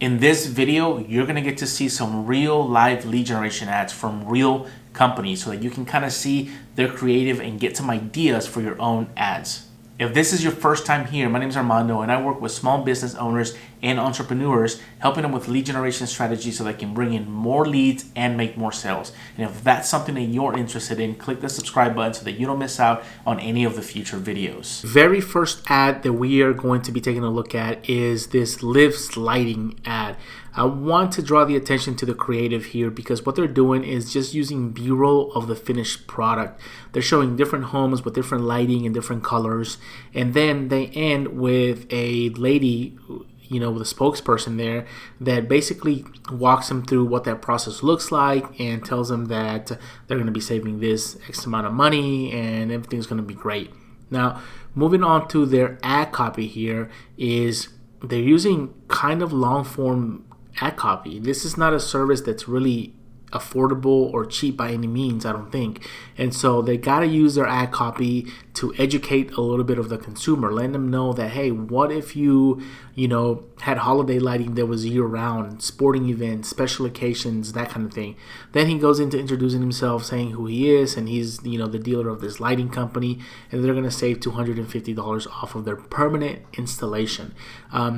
In this video, you're going to get to see some real live lead generation ads from real companies so that you can kind of see their creative and get some ideas for your own ads. If this is your first time here, my name is Armando and I work with small business owners and entrepreneurs, helping them with lead generation strategies so they can bring in more leads and make more sales. And if that's something that you're interested in, click the subscribe button so that you don't miss out on any of the future videos. Very first ad that we are going to be taking a look at is this Lives Lighting ad. I want to draw the attention to the creative here because what they're doing is just using B-roll of the finished product. They're showing different homes with different lighting and different colors, and then they end with a lady, with a spokesperson there that basically walks them through what that process looks like and tells them that they're going to be saving this X amount of money and everything's going to be great. Now, moving on to their ad copy here is they're using kind of long form ad copy. This is not a service that's really affordable or cheap by any means, I don't think. And so they got to use their ad copy to educate a little bit of the consumer, letting them know that, hey, what if you had holiday lighting that was year-round, sporting events, special occasions, that kind of thing. Then he goes into introducing himself, saying who he is, and he's the dealer of this lighting company, and they're going to save $250 off of their permanent installation.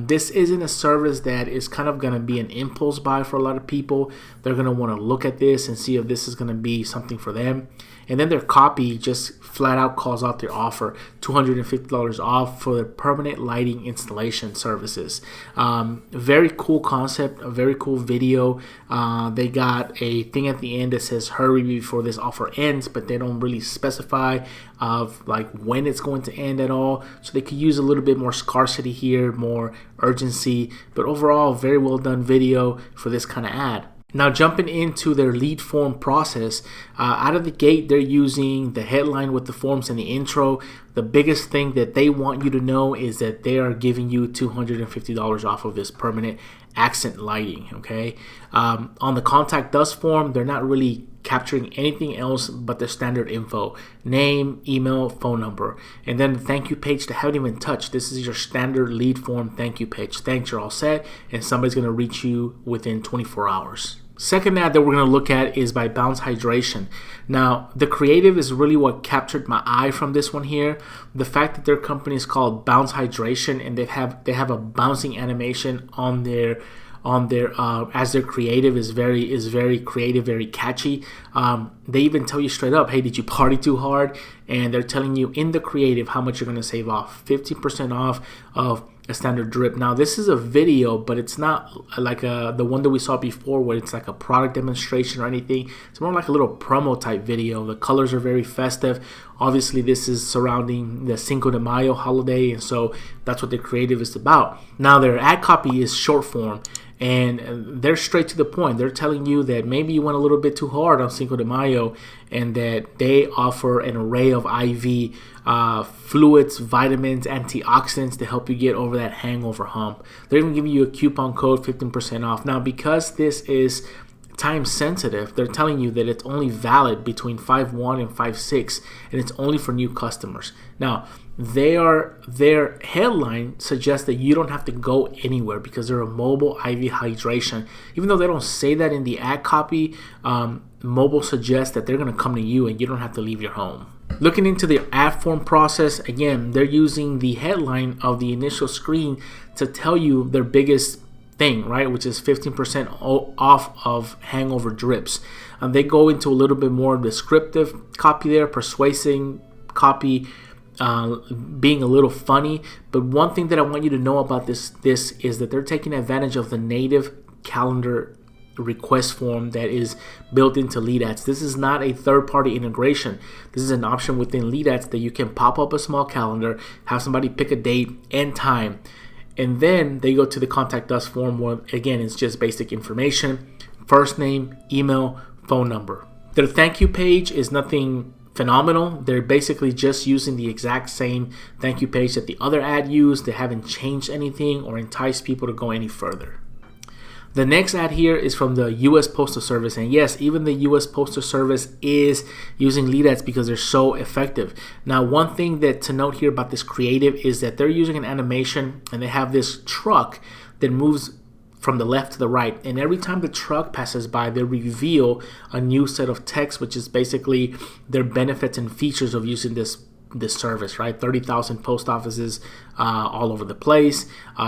This isn't a service that is kind of going to be an impulse buy for a lot of people. They're going to want to look at this and see if this is going to be something for them. And then their copy just flat out calls out their offer, $250 off for their permanent lighting installation services. Very cool concept, a very cool video. They got a thing at the end that says hurry before this offer ends, but they don't really specify of like when it's going to end at all. So they could use a little bit more scarcity here, more urgency, but overall very well done video for this kind of ad. Now jumping into their lead form process, out of the gate they're using the headline with the forms and the intro. The biggest thing that they want you to know is that they are giving you $250 off of this permanent accent lighting, okay? On the contact us form, they're not really capturing anything else but the standard info: name, email, phone number. And then the thank you page they haven't even touched. This is your standard lead form thank you page. Thanks, you're all set, and somebody's going to reach you within 24 hours. Second ad that we're going to look at is by Bounce Hydration. Now, the creative is really what captured my eye from this one here. The fact that their company is called Bounce Hydration and they have a bouncing animation on their as their creative is very creative, very catchy. They even tell you straight up, hey, did you party too hard? And they're telling you in the creative how much you're going to save off, 50% off of a standard drip. Now this is a video, but it's not like the one that we saw before where it's like a product demonstration or anything. It's more like a little promo type video. The colors are very festive. Obviously this is surrounding the Cinco de Mayo holiday, and so that's what the creative is about. Now their ad copy is short form, and they're straight to the point. They're telling you that maybe you went a little bit too hard on Cinco de Mayo, and that they offer an array of IV fluids, vitamins, antioxidants to help you get over that hangover hump. They're even giving you a coupon code, 15% off. Now, because this is time sensitive, they're telling you that it's only valid between 5/1 and 5/6, and it's only for new customers. Now, their headline suggests that you don't have to go anywhere because they're a mobile IV hydration. Even though they don't say that in the ad copy, mobile suggests that they're going to come to you and you don't have to leave your home. Looking into the ad form process, again, they're using the headline of the initial screen to tell you their biggest thing, right, which is 15% off of hangover drips. They go into a little bit more descriptive copy there, persuasive copy, being a little funny. But one thing that I want you to know about this is that they're taking advantage of the native calendar request form that is built into lead ads. This is not a third-party integration. This is an option within lead ads that you can pop up a small calendar, have somebody pick a date and time, and then they go to the contact us form where again it's just basic information: first name, email, phone number. Their thank you page is nothing phenomenal. They're basically just using the exact same thank you page that the other ad used. They haven't changed anything or enticed people to go any further. The next ad here is from the US Postal Service, and yes, even the US Postal Service is using lead ads because they're so effective. Now, one thing that to note here about this creative is that they're using an animation and they have this truck that moves from the left to the right, and every time the truck passes by, they reveal a new set of text, which is basically their benefits and features of using this service, right? 30,000 post offices all over the place,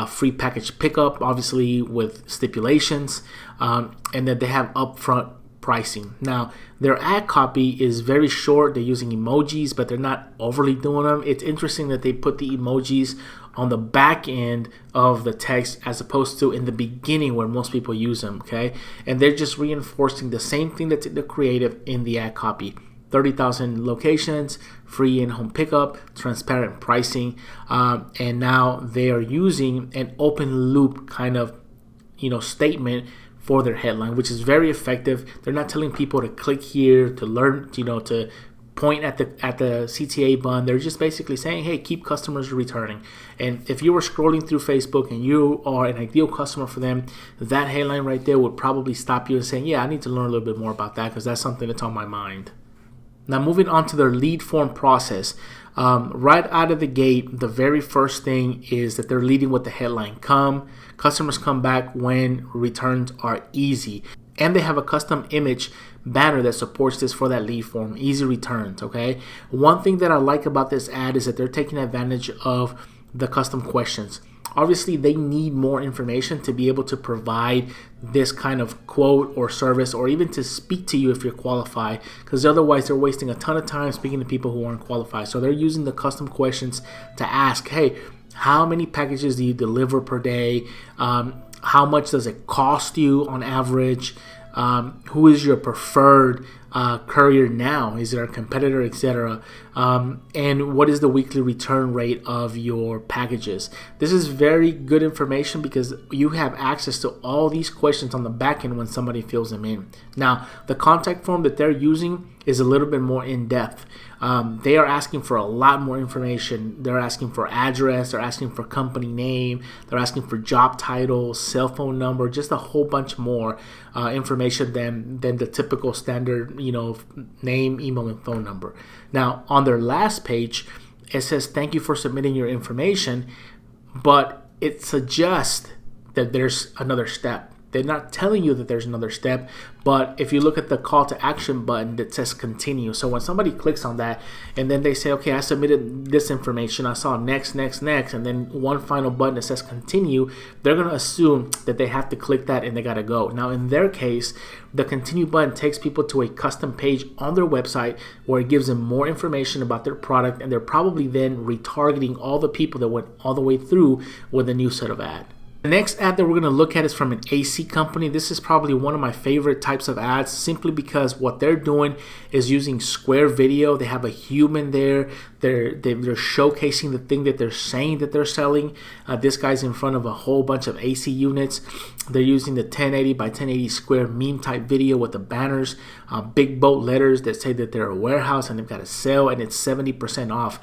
free package pickup, obviously with stipulations, and then they have upfront pricing. Now, their ad copy is very short. They're using emojis, but they're not overly doing them. It's interesting that they put the emojis on the back end of the text as opposed to in the beginning where most people use them, okay? And they're just reinforcing the same thing that's in the creative in the ad copy. 30,000 locations, free in-home pickup, transparent pricing, and now they are using an open loop kind of, statement for their headline, which is very effective. They're not telling people to click here to learn, to point at the CTA button. They're just basically saying, hey, keep customers returning. And if you were scrolling through Facebook and you are an ideal customer for them, that headline right there would probably stop you and saying, yeah, I need to learn a little bit more about that because that's something that's on my mind. Now, moving on to their lead form process. Right out of the gate, the very first thing is that they're leading with the headline, customers come back when returns are easy. And they have a custom image banner that supports this for that lead form, easy returns, okay? One thing that I like about this ad is that they're taking advantage of the custom questions. Obviously, they need more information to be able to provide this kind of quote or service, or even to speak to you if you're qualified, because otherwise they're wasting a ton of time speaking to people who aren't qualified. So they're using the custom questions to ask, hey, how many packages do you deliver per day? How much does it cost you on average? Who is your preferred courier now? Is there a competitor, etc.? And what is the weekly return rate of your packages? This is very good information because you have access to all these questions on the back end when somebody fills them in. Now, the contact form that they're using is a little bit more in depth. They are asking for a lot more information. They're asking for address, they're asking for company name, they're asking for job title, cell phone number, just a whole bunch more information than the typical standard, name, email, and phone number. Now, on their last page, it says, thank you for submitting your information, but it suggests that there's another step. They're not telling you that there's another step, but if you look at the call to action button that says continue, so when somebody clicks on that and then they say, okay, I submitted this information, I saw next, and then one final button that says continue, they're going to assume that they have to click that and they got to go. Now, in their case, the continue button takes people to a custom page on their website where it gives them more information about their product, and they're probably then retargeting all the people that went all the way through with a new set of ad. The next ad that we're going to look at is from an AC company. This is probably one of my favorite types of ads simply because what they're doing is using square video. They have a human there. They're showcasing the thing that they're saying that they're selling. This guy's in front of a whole bunch of AC units. They're using the 1080 by 1080 square meme type video with the banners, big bold letters that say that they're a warehouse and they've got a sale and it's 70% off.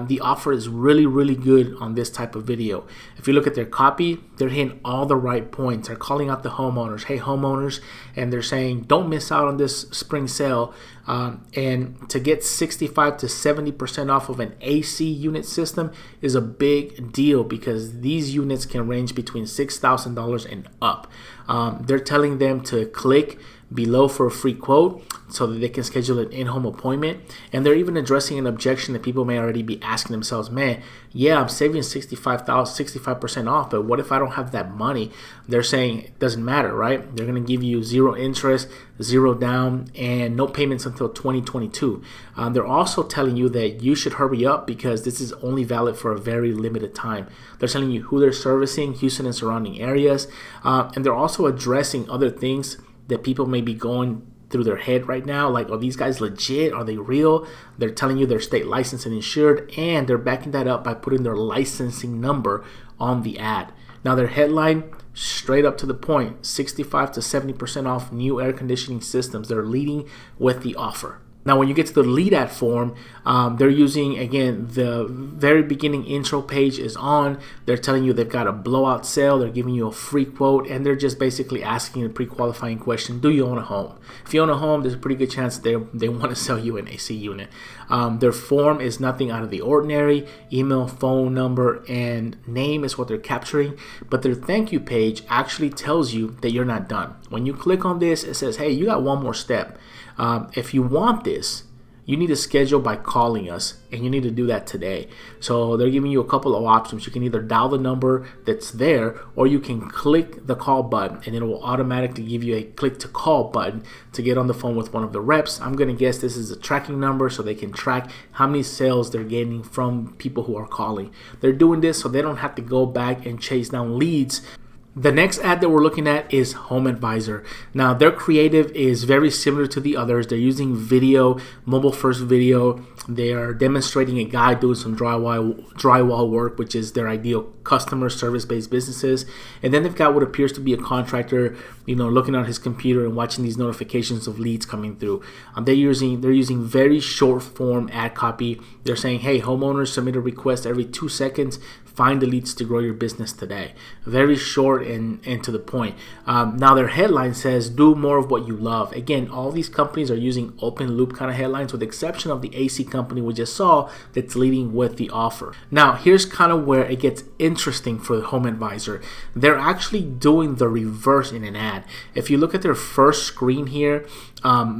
The offer is really, really good on this type of video. If you look at their copy, they're hitting all the right points. They're calling out the homeowners. Hey, homeowners. And they're saying, don't miss out on this spring sale. And to get 65 to 70% off of an AC unit system is a big deal because these units can range between $6,000 and up. They're telling them to click below for a free quote so that they can schedule an in-home appointment, and they're even addressing an objection that people may already be asking themselves, man, yeah, I'm saving 65% off, but what if I don't have that money? They're saying it doesn't matter, right? They're going to give you 0 interest, 0 down, and no payments until 2022. They're also telling you that you should hurry up because this is only valid for a very limited time. They're telling you who they're servicing, Houston and surrounding areas, and they're also addressing other things that people may be going through their head right now, like, are these guys legit? Are they real? They're telling you they're state licensed and insured, and they're backing that up by putting their licensing number on the ad. Now, their headline, straight up to the point, 65 to 70% off new air conditioning systems. They're leading with the offer. Now, when you get to the lead ad form, they're using, again, the very beginning intro page is on. They're telling you they've got a blowout sale. They're giving you a free quote, and they're just basically asking a pre-qualifying question. Do you own a home? If you own a home, there's a pretty good chance they want to sell you an AC unit. Their form is nothing out of the ordinary. Email, phone number, and name is what they're capturing. But their thank you page actually tells you that you're not done. When you click on this, it says, hey, you got one more step. If you want this, you need to schedule by calling us, and you need to do that today. So they're giving you a couple of options. You can either dial the number that's there, or you can click the call button, and it will automatically give you a click to call button to get on the phone with one of the reps. I'm going to guess this is a tracking number, so they can track how many sales they're getting from people who are calling. They're doing this so they don't have to go back and chase down leads. The next ad that we're looking at is Home Advisor. Now, their creative is very similar to the others. They're using video, mobile first video. They are demonstrating a guy doing some drywall work, which is their ideal customer service-based businesses. And then they've got what appears to be a contractor, looking on his computer and watching these notifications of leads coming through. They're using very short form ad copy. They're saying, hey, homeowners submit a request every 2 seconds. Find the leads to grow your business today. Very short and to the point. Now, their headline says, do more of what you love. Again, all these companies are using open loop kind of headlines, with the exception of the AC company we just saw that's leading with the offer. Now, here's kind of where it gets interesting for the Home Advisor. They're actually doing the reverse in an ad. If you look at their first screen here,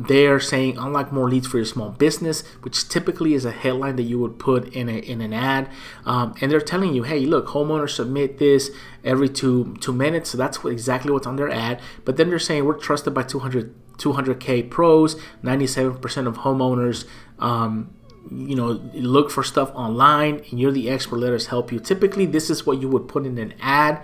they are saying, unlock more leads for your small business, which typically is a headline that you would put in an ad. And they're telling you, hey, look, homeowners submit this every two minutes. So that's exactly what's on their ad. But then they're saying we're trusted by 200K pros, 97% of homeowners look for stuff online, and you're the expert. Let us help you. Typically, this is what you would put in an ad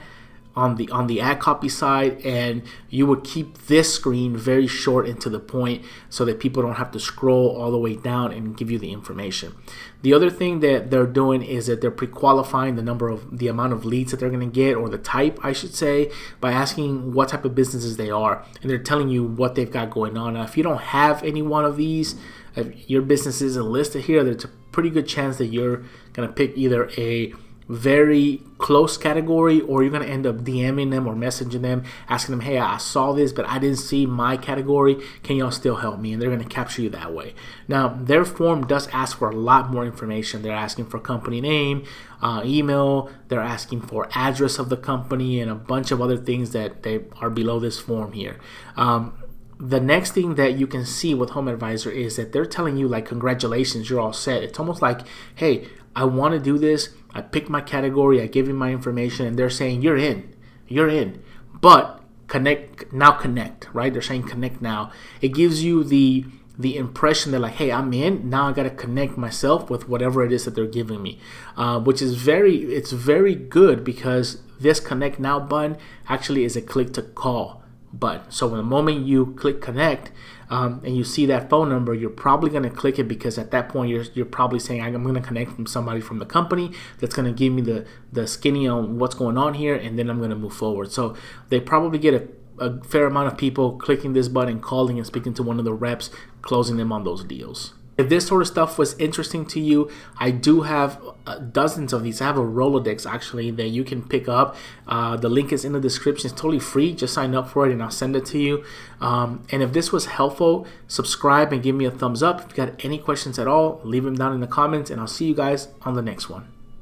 on the ad copy side, and you would keep this screen very short and to the point so that people don't have to scroll all the way down and give you the information. The other thing that they're doing is that they're pre-qualifying the amount of leads that they're going to get, or the type, I should say, by asking what type of businesses they are, and they're telling you what they've got going on. Now, if you don't have any one of these, if your business isn't listed here, there's a pretty good chance that you're going to pick either a very close category, or you're going to end up DMing them or messaging them, asking them, hey, I saw this, but I didn't see my category. Can y'all still help me? And they're going to capture you that way. Now, their form does ask for a lot more information. They're asking for company name, email, they're asking for address of the company, and a bunch of other things that they are below this form here. The next thing that you can see with Home Advisor is that they're telling you, like, congratulations, you're all set. It's almost like, hey, I want to do this. I picked my category. I gave you my information, and they're saying you're in. But connect, right? They're saying connect now. It gives you the impression that, like, hey, I'm in. Now I got to connect myself with whatever it is that they're giving me, which is very good, because this connect now button actually is a click to call button. So the moment you click connect, and you see that phone number, you're probably going to click it, because at that point you're probably saying, I'm going to connect from somebody from the company that's going to give me the skinny on what's going on here, and then I'm going to move forward. So they probably get a fair amount of people clicking this button, calling and speaking to one of the reps, closing them on those deals. If this sort of stuff was interesting to you, I do have dozens of these. I have a Rolodex, actually, that you can pick up. The link is in the description. It's totally free. Just sign up for it and I'll send it to you. And if this was helpful, subscribe and give me a thumbs up. If you got any questions at all, leave them down in the comments, and I'll see you guys on the next one.